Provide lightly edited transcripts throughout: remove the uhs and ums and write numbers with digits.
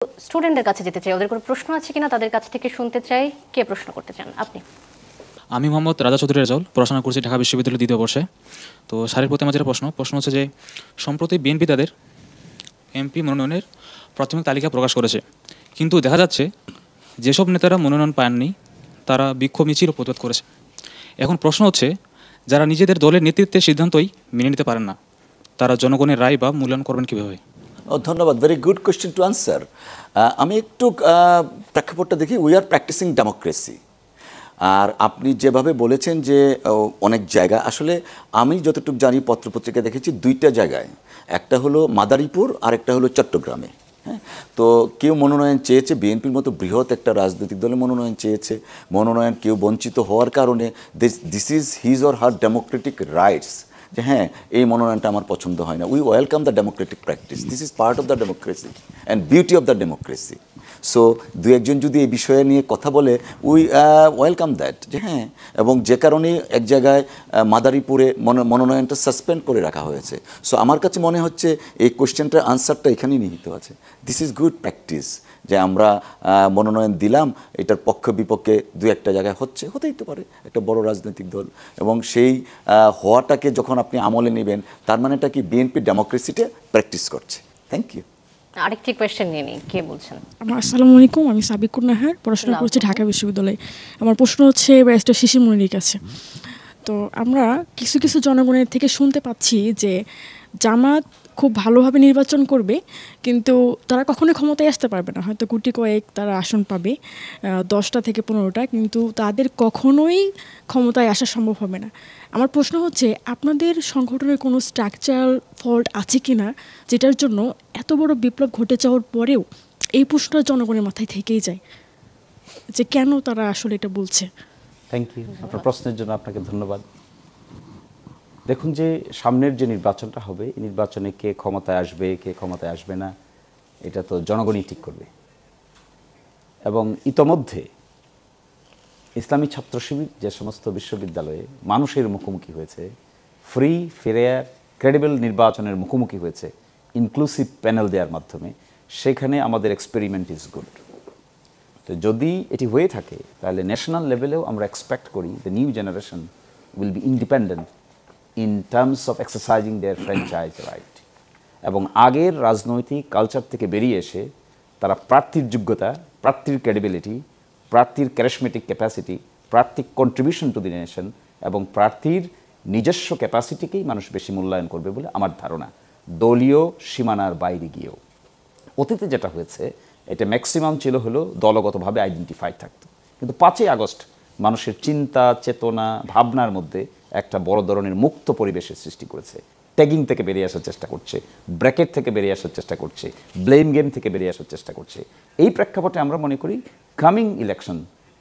স্টুডেন্টদের কাছে যেতে চাই, ওদের কোনো প্রশ্ন আছে কিনা তাদের কাছ থেকে শুনতে চাই। কে প্রশ্ন করতে চান? আপনি। আমি মোহাম্মদ রাজা চৌধুরী রেজাউল, পড়াশোনা করছি ঢাকা বিশ্ববিদ্যালয়ের দ্বিতীয় বর্ষে। তো স্যারের প্রতি আমার যেটা প্রশ্ন হচ্ছে যে সম্প্রতি বিএনপি তাদের এমপি মনোনয়নের প্রাথমিক তালিকা প্রকাশ করেছে, কিন্তু দেখা যাচ্ছে যেসব নেতারা মনোনয়ন পাননি তারা বিক্ষোভ মিছিল ও প্রতিবাদ করেছে। এখন প্রশ্ন হচ্ছে, যারা নিজেদের দলের নেতৃত্বের সিদ্ধান্তই মেনে নিতে পারেন না, তারা জনগণের রায় বা মূল্যায়ন করবেন কীভাবে? ধন্যবাদ, very good question to answer. আমি একটু প্রেক্ষাপটটা দেখি। We are practising democracy. আর আপনি যেভাবে বলেছেন যে অনেক জায়গা, আসলে আমি যতটুকু জানি পত্রপত্রিকা দেখেছি দুইটা জায়গায়, একটা হলো মাদারীপুর আর একটা হলো চট্টগ্রামে। হ্যাঁ, তো কেউ মনোনয়ন চেয়েছে, বিএনপির মতো বৃহৎ একটা রাজনৈতিক দলে মনোনয়ন চেয়েছে, মনোনয়ন কেউ বঞ্চিত হওয়ার কারণে this is his or her Democratic rights, যে হ্যাঁ এই মনোনয়নটা আমার পছন্দ হয় না। We welcome the Democratic practice, this is part of the democracy and beauty of the democracy. So দু একজন যদি এই বিষয়ে নিয়ে কথা বলে, উই ওয়েলকাম দ্যাট, যে হ্যাঁ, এবং যে কারণে এক জায়গায় মাদারীপুরে মনোনয়নটা সাসপেন্ড করে রাখা হয়েছে। সো আমার কাছে মনে হচ্ছে এই কোয়েশ্চেনটার আনসারটা এখানেই নিহিত আছে। দিস ইজ গুড প্র্যাকটিস, যে আমরা মনোনয়ন দিলাম, এটার পক্ষ বিপক্ষে দু একটা জায়গায় হতেই তো পারে, একটা বড় রাজনৈতিক দল, এবং সেই হওয়াটাকে যখন আপনি আমলে নেবেন, তার মানে এটা কি বিএনপি ডেমোক্রেসিটা প্র্যাকটিস করছে। Thank you. আরেকটি কোয়েশ্চেন নিয়ে নিই, কে বলছেন? আসসালামু আলাইকুম, আমি সাবিকুর নাহার, পড়াশোনা করছি ঢাকা বিশ্ববিদ্যালয়ে। আমার প্রশ্ন হচ্ছে ব্যারিস্টার শিশির মনিরের কাছে। তো আমরা কিছু কিছু জনগণের থেকে শুনতে পাচ্ছি যে জামাত খুব ভালোভাবে নির্বাচন করবে, কিন্তু তারা কখনোই ক্ষমতায় আসতে পারবে না। হয়তো গুটি কয়েক তারা আসন পাবে, 10টা থেকে 15টা, কিন্তু তাদের কখনোই ক্ষমতায় আসা সম্ভব হবে না। আমার প্রশ্ন হচ্ছে, আপনাদের সংগঠনের কোনো স্ট্রাকচারাল ফল্ট আছে কি না, যেটার জন্য এত বড় বিপ্লব ঘটে যাওয়ার পরেও এই প্রশ্নটা জনগণের মাথায় থেকেই যায় যে কেন তারা আসলে এটা বলছে? থ্যাংক ইউ, আপনার প্রশ্নের জন্য আপনাকে ধন্যবাদ। দেখুন, যে সামনের যে নির্বাচনটা হবে, এই নির্বাচনে কে ক্ষমতায় আসবে কে ক্ষমতায় আসবে না, এটা তো জনগণই ঠিক করবে। এবং ইতোমধ্যে ইসলামী ছাত্র শিবির যে সমস্ত বিশ্ববিদ্যালয়ে মানুষের মুখোমুখি হয়েছে, ফ্রি ফেয়ার ক্রেডিবল নির্বাচনের মুখোমুখি হয়েছে ইনক্লুসিভ প্যানেল দেওয়ার মাধ্যমে, সেখানে আমাদের এক্সপেরিমেন্ট ইজ গুড। তো যদি এটি হয়ে থাকে, তাহলে ন্যাশনাল লেভেলেও আমরা এক্সপেক্ট করি the new generation will be independent in terms of exercising their franchise right. এবং আগের রাজনৈতিক কালচার থেকে বেরিয়ে এসে তারা প্রার্থীর যোগ্যতা, প্রার্থীর ক্রেডিবিলিটি, প্রার্থীর ক্যারিশমেটিক ক্যাপাসিটি, প্রার্থীর কন্ট্রিবিউশন টু দি নেশন এবং প্রার্থীর নিজস্ব ক্যাপাসিটিকেই মানুষ বেশি মূল্যায়ন করবে বলে আমার ধারণা, দলীয় সীমানার বাইরে গিয়েও। অতীতে যেটা হয়েছে, এটা ম্যাক্সিমাম ছিল হলো দলগতভাবে আইডেন্টিফাইড থাকতো, কিন্তু 5ই আগস্ট মানুষের চিন্তা চেতনা ভাবনার মধ্যে একটা বড় ধরনের মুক্ত পরিবেশের সৃষ্টি করেছে। ট্যাগিং থেকে বেরিয়ে আসার চেষ্টা করছে, ব্র্যাকেট থেকে বেরিয়ে আসার চেষ্টা করছে, ব্লেম গেম থেকে বেরিয়ে আসার চেষ্টা করছে। এই প্রেক্ষাপটে আমরা মনে করি coming election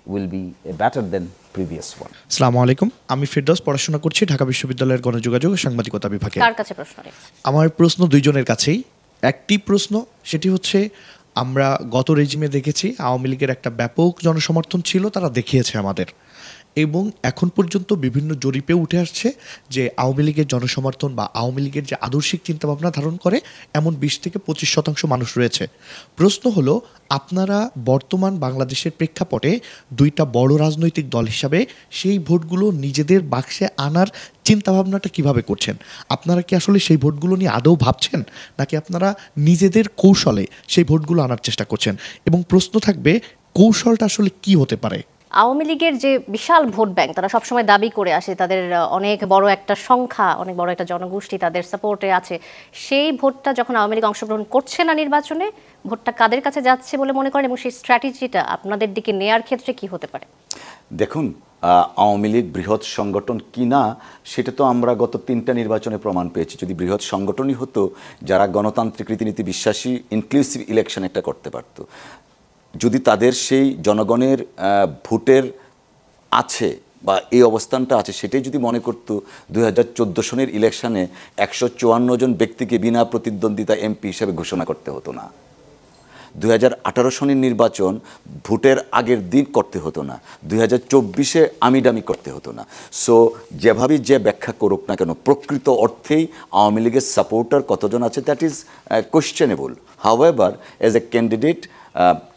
will B a better then previous one. আসসালামু আলাইকুম, আমি ফিরদৌস, পড়াশোনা করছি ঢাকা বিশ্ববিদ্যালয়ের গণযোগাযোগ ও সাংবাদিকতা বিভাগে। কার কাছে প্রশ্ন? আমার প্রশ্ন দুইজনের কাছেই। একটি প্রশ্ন, সেটি হচ্ছে, আমরা গত রেজিমে দেখেছি আওয়ামী লীগের একটা ব্যাপক জনসমর্থন ছিল, তারা দেখিয়েছে আমাদের, এবং এখন পর্যন্ত বিভিন্ন জরিপে উঠে আসছে যে আওয়ামী লীগের জনসমর্থন বা আওয়ামী লীগের যে আদর্শিক চিন্তাভাবনা ধারণ করে এমন 20 থেকে 25% মানুষ রয়েছে। প্রশ্ন হলো, আপনারা বর্তমান বাংলাদেশের প্রেক্ষাপটে দুইটা বড় রাজনৈতিক দল হিসাবে সেই ভোটগুলো নিজেদের বাক্সে আনার চিন্তাভাবনাটা কিভাবে করছেন? আপনারা কি আসলে সেই ভোটগুলো নিয়ে আদৌ ভাবছেন, নাকি আপনারা নিজেদের কৌশলে সেই ভোটগুলো আনার চেষ্টা করছেন? এবং প্রশ্ন থাকবে, কৌশলটা আসলে কি হতে পারে? আওয়ামী লীগের যে বিশাল ভোট ব্যাংক, তারা সবসময় দাবি করে আসে তাদের অনেক বড় একটা সংখ্যা, অনেক বড় একটা জনগোষ্ঠী তাদের সাপোর্টে আছে। সেই ভোটটা যখন আওয়ামী লীগ অংশগ্রহণ করছে না নির্বাচনে, ভোটটা কাদের কাছে যাচ্ছে বলে মনে করেন, এবং সেই স্ট্র্যাটেজিটা আপনাদের দিকে নেয়ার ক্ষেত্রে কি হতে পারে? দেখুন, আওয়ামী লীগ বৃহৎ সংগঠন কি না সেটা তো আমরা গত 3টা নির্বাচনে প্রমাণ পেয়েছি। যদি বৃহৎ সংগঠনই হতো, যারা গণতান্ত্রিক রীতিনীতি বিশ্বাসী, ইনক্লুসিভ ইলেকশন একটা করতে পারতো, যদি তাদের সেই জনগণের ভোটের আছে বা এই অবস্থানটা আছে, সেটাই যদি মনে করতো, 2014 সনের ইলেকশনে 154 জন ব্যক্তিকে বিনা প্রতিদ্বন্দ্বিতা এমপি হিসেবে ঘোষণা করতে হতো না। 2018 সনের নির্বাচন ভোটের আগের দিন করতে হতো না, 2024-এ আমিডামি করতে হতো না। সো যেভাবে যে ব্যাখ্যা করুক না কেন, প্রকৃত অর্থেই আওয়ামী লীগের সাপোর্টার কতজন আছে that is questionable. However as a candidate,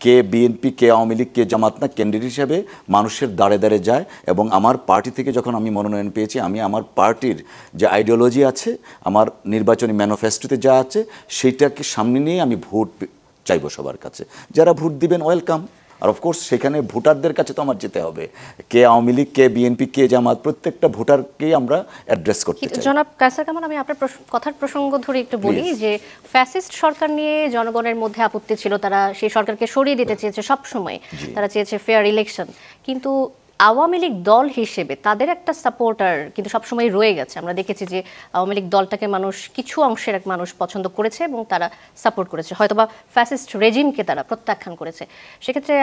কে বিএনপি, কে আওয়ামী লীগ, কে জামাত না, ক্যান্ডিডেট হিসেবে মানুষের দাঁড়ে দাঁড়ে যায়। এবং আমার পার্টি থেকে যখন আমি মনোনয়ন পেয়েছি, আমি আমার পার্টির যে আইডিওলজি আছে, আমার নির্বাচনী ম্যানিফেস্টোতে যা আছে, সেইটাকে সামনে নিয়ে আমি ভোট চাইবো সবার কাছে। যারা ভোট দিবেন ওয়েলকাম। আর অফকোর্স সেখানে ভোটারদের কাছে তো আমার যেতে হবে, কে আওয়ামী লীগ, কে বিএনপি, কে জামাত, প্রত্যেকটা ভোটারকেই আমরা অ্যাড্রেস করতে চাই। জনাব কায়সার কামাল, আমি আপনার কথার প্রসঙ্গ ধরে একটু বলি যে ফ্যাসিস্ট সরকার নিয়ে জনগণের মধ্যে আপত্তি ছিল, তারা সেই সরকারকে সরিয়ে দিতে চেয়েছে সব সময়, তারা চেয়েছে ফেয়ার ইলেকশন। কিন্তু আওয়ামী লীগ দল হিসেবে তাদের একটা সাপোর্টার কিন্তু সবসময় রয়ে গেছে। আমরা দেখেছি যে আওয়ামী লীগ দলটাকে মানুষ, কিছু অংশের এক মানুষ পছন্দ করেছে এবং তারা সাপোর্ট করেছে, হয়তোবা ফ্যাসিস্ট রেজিমকে তারা প্রত্যাখ্যান করেছে। সেক্ষেত্রে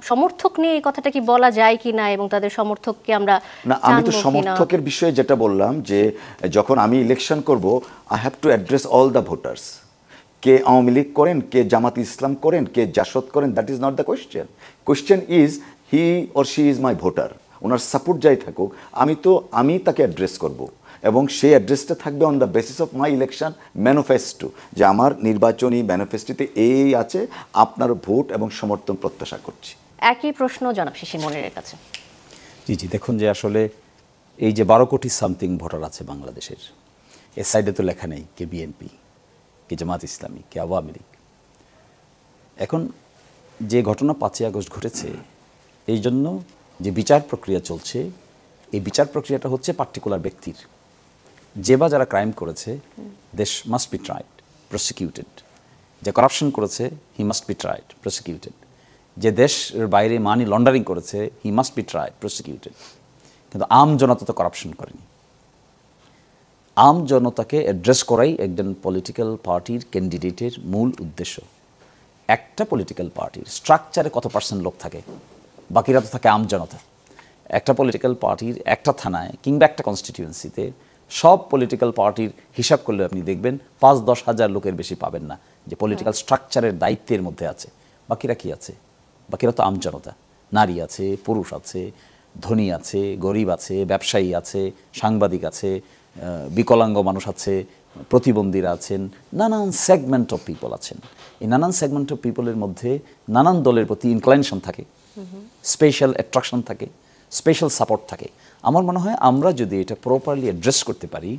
সমর্থক নিয়ে এই কথাটা কি বলা যায় কি না, এবং তাদের সমর্থককে আমরা না, আমি তো সমর্থকের বিষয়ে যেটা বললাম যে যখন আমি ইলেকশন করব, I have to address all the voters. কে আওয়ামী লীগ করেন, কে জামাত ইসলাম করেন, কে জাসদ করেন, that is not the question. Question is he or she is my voter. ওনার সাপোর্ট যাই থাকুক, আমি তাকে অ্যাড্রেস করব, এবং সেই অ্যাড্রেসটা থাকবে on the basis of my election manifesto, যে আমার নির্বাচনী ম্যানিফেস্টোতে এই আছে, আপনার ভোট এবং সমর্থন প্রত্যাশা করছি। একই প্রশ্ন জনাব শিশির মনিরের কাছে। জি, দেখুন যে আসলে এই যে 12 কোটি সামথিং ভোটার আছে বাংলাদেশের, এর সাইডে তো লেখা নেই কে বিএনপি, কে জামাত ইসলামী, কে আওয়ামী লীগ। এখন যে ঘটনা 5ই আগস্ট ঘটেছে, এই জন্য যে বিচার প্রক্রিয়া চলছে, এই বিচার প্রক্রিয়াটা হচ্ছে পার্টিকুলার ব্যক্তির, যে বা যারা ক্রাইম করেছে, দেশ মাস্ট বি ট্রাইড, প্রসিকিউটেড। যে করাপশন করেছে, he must be tried, prosecuted. যে দেশের বাইরে মানি লন্ডারিং করেছে, he must be tried, prosecuted. কিন্তু আম জনতা তো করাপশন করেনি। আম জনতাকে অ্যাড্রেস করাই একজন পলিটিক্যাল পার্টির ক্যান্ডিডেটের মূল উদ্দেশ্য। একটা পলিটিক্যাল পার্টির স্ট্রাকচারে কত % লোক থাকে, বাকিরা তো থাকে আম জনতা। একটা পলিটিক্যাল পার্টির একটা থানায় কিংবা একটা কনস্টিটিউয়েন্সিতে সব পলিটিক্যাল পার্টির হিসাব করলে আপনি দেখবেন 5-10 হাজার লোকের বেশি পাবেন না যে পলিটিক্যাল স্ট্রাকচারের দায়িত্বের মধ্যে আছে। বাকিরা কি আছে? বাকিরা তো আমজনতা। নারী আছে, পুরুষ আছে, ধনী আছে, গরিব আছে, ব্যবসায়ী আছে, সাংবাদিক আছে, বিকলাঙ্গ মানুষ আছে, প্রতিবন্ধীরা আছেন, নানান সেগমেন্ট অফ পিপল আছেন। এই নানান সেগমেন্ট অফ পিপলের মধ্যে নানান দলের প্রতি ইনক্লাইনেশন থাকে, স্পেশাল অ্যাট্রাকশন থাকে, স্পেশাল সাপোর্ট থাকে। আমার মনে হয় আমরা যদি এটা প্রপারলি অ্যাড্রেস করতে পারি,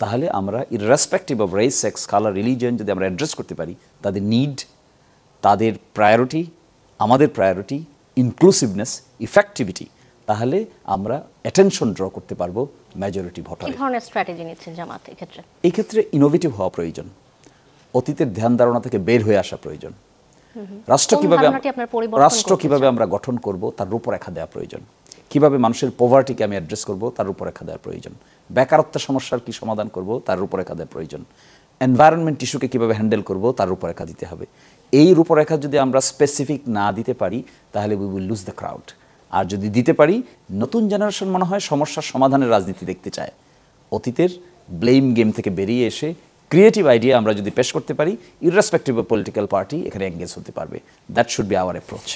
তাহলে আমরা irrespective of race, sex, colour, religion যদি আমরা অ্যাড্রেস করতে পারি, তাদের নিড, তাদের প্রায়োরিটি, আমাদের প্রায়োরিটি, ইনক্লুসিভনেস, ইফেক্টিভিটি, তাহলে আমরা অ্যাটেনশন ড্র করতে পারবো মেজরিটি ভোটার। কি ধরনের স্ট্র্যাটেজি নিচ্ছেন জামাত এই ক্ষেত্রে? এই ক্ষেত্রে ইনোভেটিভ হওয়া প্রয়োজন, অতীতের ধ্যান ধারণা থেকে বের হয়ে আসা প্রয়োজন। রাষ্ট্র কিভাবে আমরা গঠন করব তার রূপরেখা দেওয়া প্রয়োজন। কিভাবে মানুষের পভার্টিকে আমি অ্যাড্রেস করব তার রূপরেখা দেওয়া প্রয়োজন। বেকারত্ব সমস্যার কি সমাধান করব তার রূপরেখা দেওয়া প্রয়োজন। এনভায়রনমেন্ট ইস্যুকে কীভাবে হ্যান্ডেল করব তার রূপরেখা দিতে হবে। এই রূপরেখা যদি আমরা স্পেসিফিক না দিতে পারি, তাহলে we will lose the crowd. আর যদি দিতে পারি, নতুন জেনারেশন মনে হয় সমস্যার সমাধানের রাজনীতি দেখতে চায়। অতীতের ব্লেম গেম থেকে বেরিয়ে এসে ক্রিয়েটিভ আইডিয়া আমরা যদি পেশ করতে পারি, ইররেসপেক্টিভ অফ পলিটিক্যাল পার্টি এখানে এঙ্গেজ হতে পারবে। That should be hour approach.